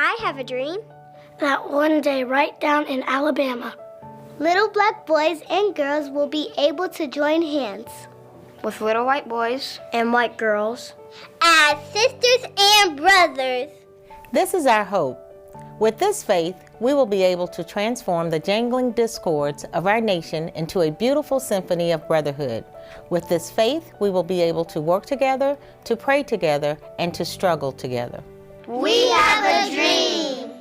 I have a dream that one day right down in Alabama, little black boys and girls will be able to join hands with little white boys and white girls as sisters and brothers. This is our hope. With this faith, we will be able to transform the jangling discords of our nation into a beautiful symphony of brotherhood. With this faith, we will be able to work together, to pray together, and to struggle together. We have a dream.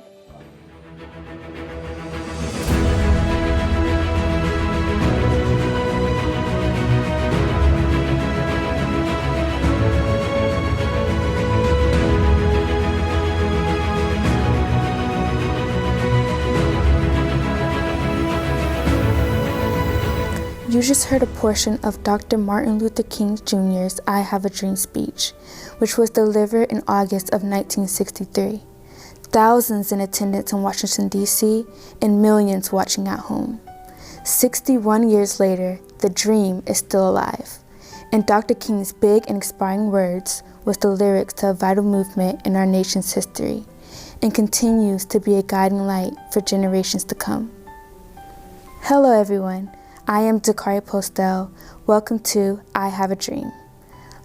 You just heard a portion of Dr. Martin Luther King Jr.'s I Have a Dream speech, which was delivered in August of 1963. Thousands in attendance in Washington, D.C., and millions watching at home. 61 years later, the dream is still alive. And Dr. King's big and inspiring words was the lyrics to a vital movement in our nation's history, and continues to be a guiding light for generations to come. Hello, everyone. I am Dakari Postel. Welcome to I Have a Dream,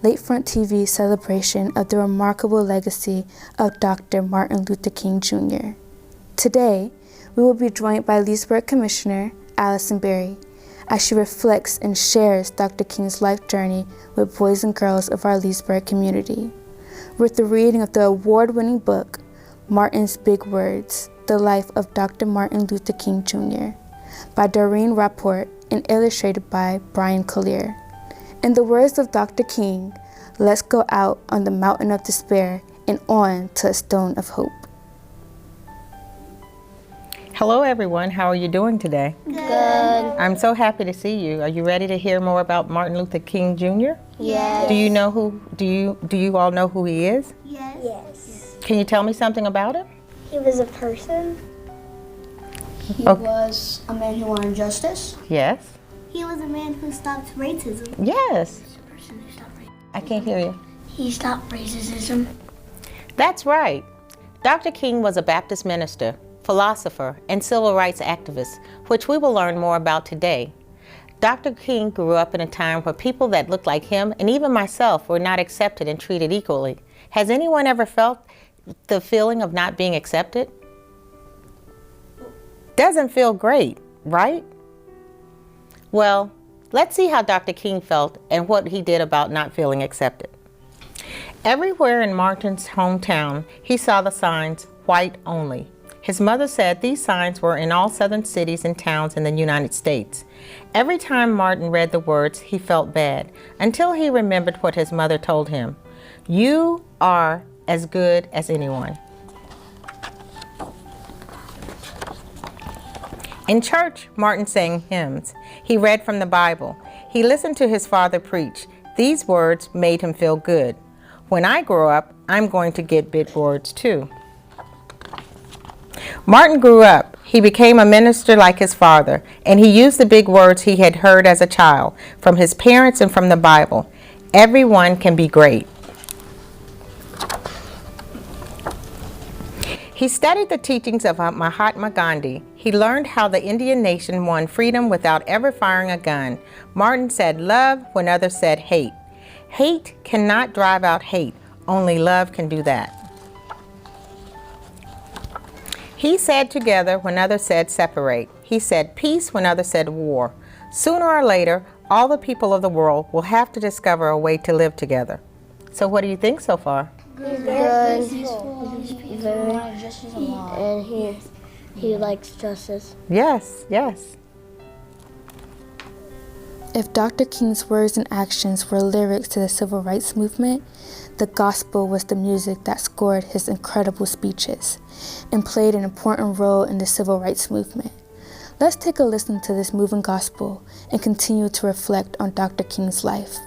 Lakefront TV's celebration of the remarkable legacy of Dr. Martin Luther King Jr. Today, we will be joined by Leesburg Commissioner Allyson Berry as she reflects and shares Dr. King's life journey with boys and girls of our Leesburg community, with the reading of the award-winning book, Martin's Big Words, The Life of Dr. Martin Luther King Jr., by Doreen Rappaport and illustrated by Bryan Collier. In the words of Dr. King, let's go out on the mountain of despair and on to a stone of hope. Hello, everyone. How are you doing today? Good. I'm so happy to see you. Are you ready to hear more about Martin Luther King Jr.? Yes. Do you all know who he is? Yes. Can you tell me something about him? He was a person. He was a man who wanted justice. Yes. He was a man who stopped racism. Yes. I can't hear you. he stopped racism. That's right. Dr. King was a Baptist minister, philosopher, and civil rights activist, which we will learn more about today. Dr. King grew up in a time where people that looked like him, and even myself, were not accepted and treated equally. Has anyone ever felt the feeling of not being accepted? Doesn't feel great, right? Well, let's see how Dr. King felt and what he did about not feeling accepted. Everywhere in Martin's hometown, he saw the signs, white only. His mother said these signs were in all southern cities and towns in the United States. Every time Martin read the words, he felt bad, until he remembered what his mother told him. You are as good as anyone. In church, Martin sang hymns. He read from the Bible. He listened to his father preach. These words made him feel good. When I grow up, I'm going to get big words too. Martin grew up. He became a minister like his father, and he used the big words he had heard as a child from his parents and from the Bible. Everyone can be great. He studied the teachings of Mahatma Gandhi. He learned how the Indian nation won freedom without ever firing a gun. Martin said love when others said hate. Hate cannot drive out hate. Only love can do that. He said together when others said separate. He said peace when others said war. Sooner or later, all the people of the world will have to discover a way to live together. So what do you think so far? Good. And he likes justice. Yes, yes. If Dr. King's words and actions were lyrics to the civil rights movement, the gospel was the music that scored his incredible speeches and played an important role in the civil rights movement. Let's take a listen to this moving gospel and continue to reflect on Dr. King's life.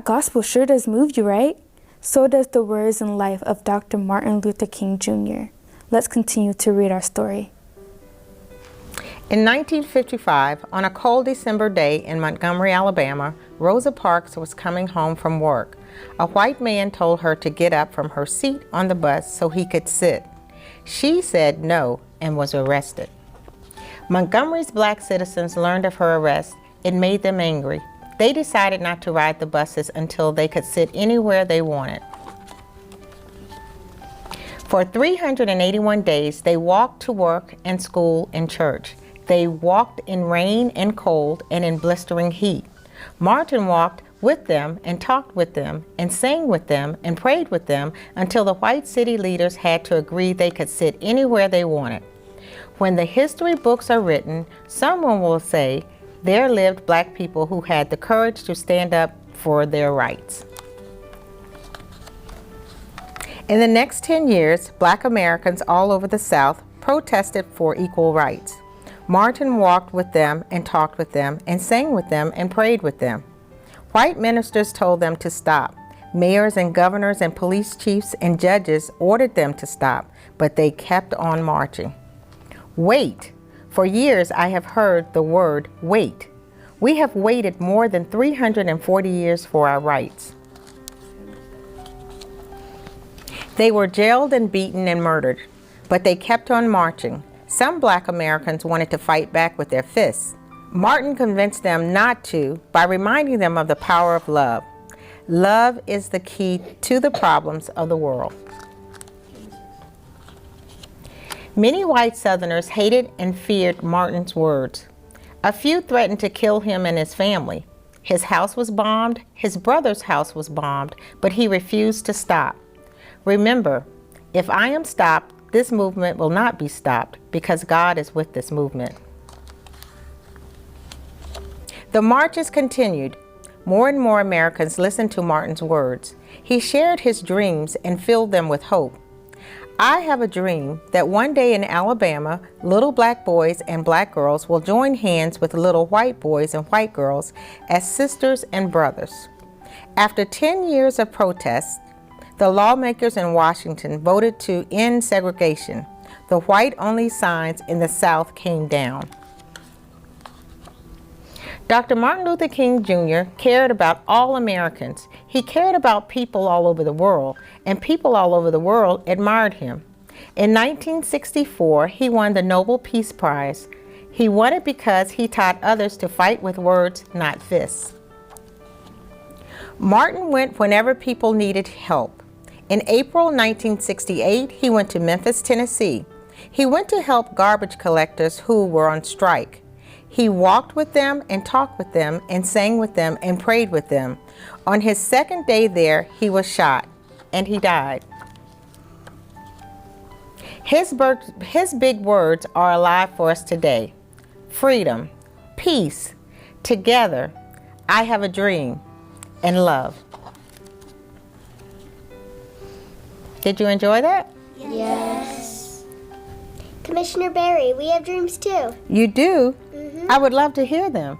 That gospel sure does move you, right? So does the words and life of Dr. Martin Luther King Jr. Let's continue to read our story. In 1955, on a cold December day in Montgomery, Alabama, Rosa Parks was coming home from work. A white man told her to get up from her seat on the bus so he could sit. She said no and was arrested. Montgomery's black citizens learned of her arrest. It made them angry. They decided not to ride the buses until they could sit anywhere they wanted. For 381 days, they walked to work and school and church. They walked in rain and cold and in blistering heat. Martin walked with them and talked with them and sang with them and prayed with them until the white city leaders had to agree they could sit anywhere they wanted. When the history books are written, someone will say, there lived black people who had the courage to stand up for their rights. In the next 10 years, black Americans all over the South protested for equal rights. Martin walked with them and talked with them and sang with them and prayed with them. White ministers told them to stop. Mayors and governors and police chiefs and judges ordered them to stop, but they kept on marching. Wait. For years I have heard the word wait. We have waited more than 340 years for our rights. They were jailed and beaten and murdered, but they kept on marching. Some black Americans wanted to fight back with their fists. Martin convinced them not to by reminding them of the power of love. Love is the key to the problems of the world. Many white Southerners hated and feared Martin's words. A few threatened to kill him and his family. His house was bombed, his brother's house was bombed, but he refused to stop. Remember, if I am stopped, this movement will not be stopped because God is with this movement. The marches continued. More and more Americans listened to Martin's words. He shared his dreams and filled them with hope. I have a dream that one day in Alabama, little black boys and black girls will join hands with little white boys and white girls as sisters and brothers. After 10 years of protests, the lawmakers in Washington voted to end segregation. The white-only signs in the South came down. Dr. Martin Luther King Jr. cared about all Americans. He cared about people all over the world, and people all over the world admired him. In 1964, he won the Nobel Peace Prize. He won it because he taught others to fight with words, not fists. Martin went whenever people needed help. In April 1968, he went to Memphis, Tennessee. He went to help garbage collectors who were on strike. He walked with them and talked with them and sang with them and prayed with them. On his second day there, he was shot and he died. His big words are alive for us today. Freedom, peace, together, I have a dream, and love. Did you enjoy that? Yes. Commissioner Berry, we have dreams too. You do? Mm-hmm. I would love to hear them.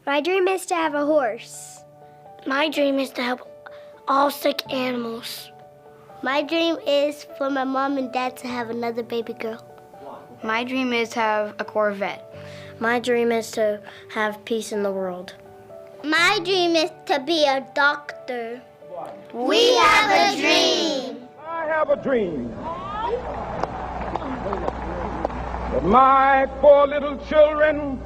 My dream is to have a horse. My dream is to help all sick animals. My dream is for my mom and dad to have another baby girl. My dream is to have a Corvette. My dream is to have peace in the world. My dream is to be a doctor. We have a dream. I have a dream that my 4 little children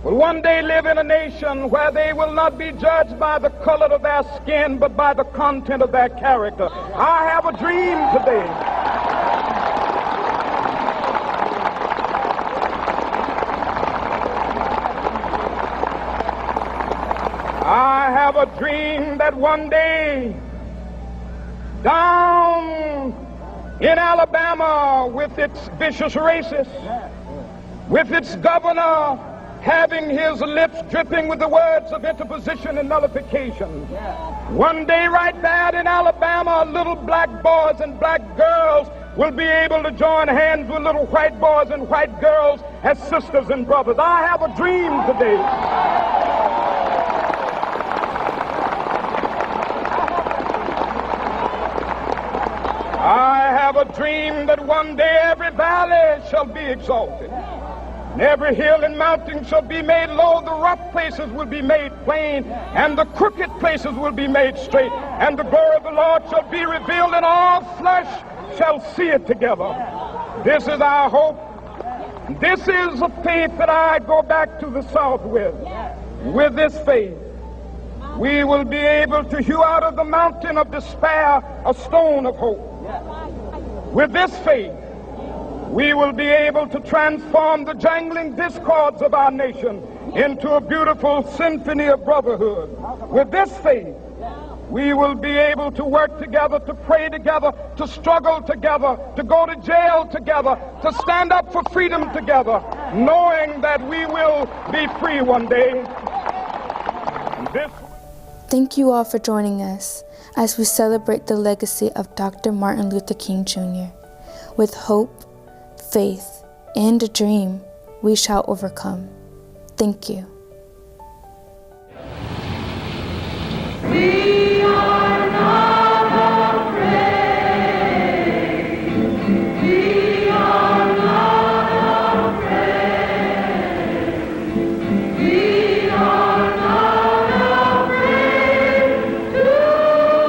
will one day live in a nation where they will not be judged by the color of their skin, but by the content of their character. I have a dream today. I have a dream that one day down in Alabama, with its vicious racists, with its governor having his lips dripping with the words of interposition and nullification. One day right there in Alabama, little black boys and black girls will be able to join hands with little white boys and white girls as sisters and brothers. I have a dream today. a dream that one day every valley shall be exalted, and every hill and mountain shall be made low, the rough places will be made plain, and the crooked places will be made straight, and the glory of the Lord shall be revealed, and all flesh shall see it together. This is our hope. This is a faith that I go back to the South with. With this faith, we will be able to hew out of the mountain of despair a stone of hope. With this faith, we will be able to transform the jangling discords of our nation into a beautiful symphony of brotherhood. With this faith, we will be able to work together, to pray together, to struggle together, to go to jail together, to stand up for freedom together, knowing that we will be free one day. Thank you all for joining us as we celebrate the legacy of Dr. Martin Luther King Jr. With hope, faith, and a dream, we shall overcome. Thank you. We are not afraid. We are not afraid. We are not afraid today.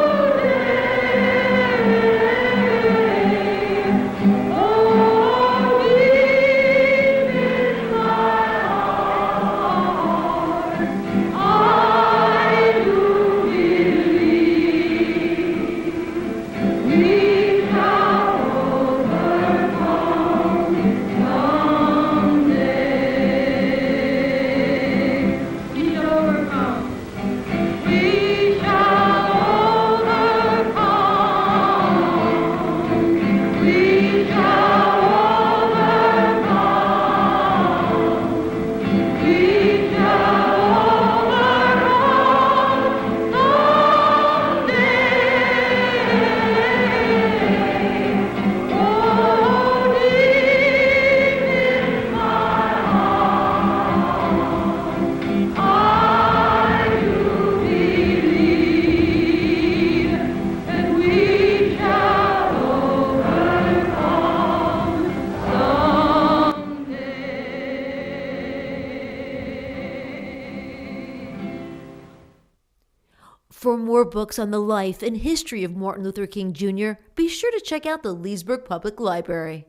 Oh, deep in my heart, I do For more books on the life and history of Martin Luther King Jr., be sure to check out the Leesburg Public Library.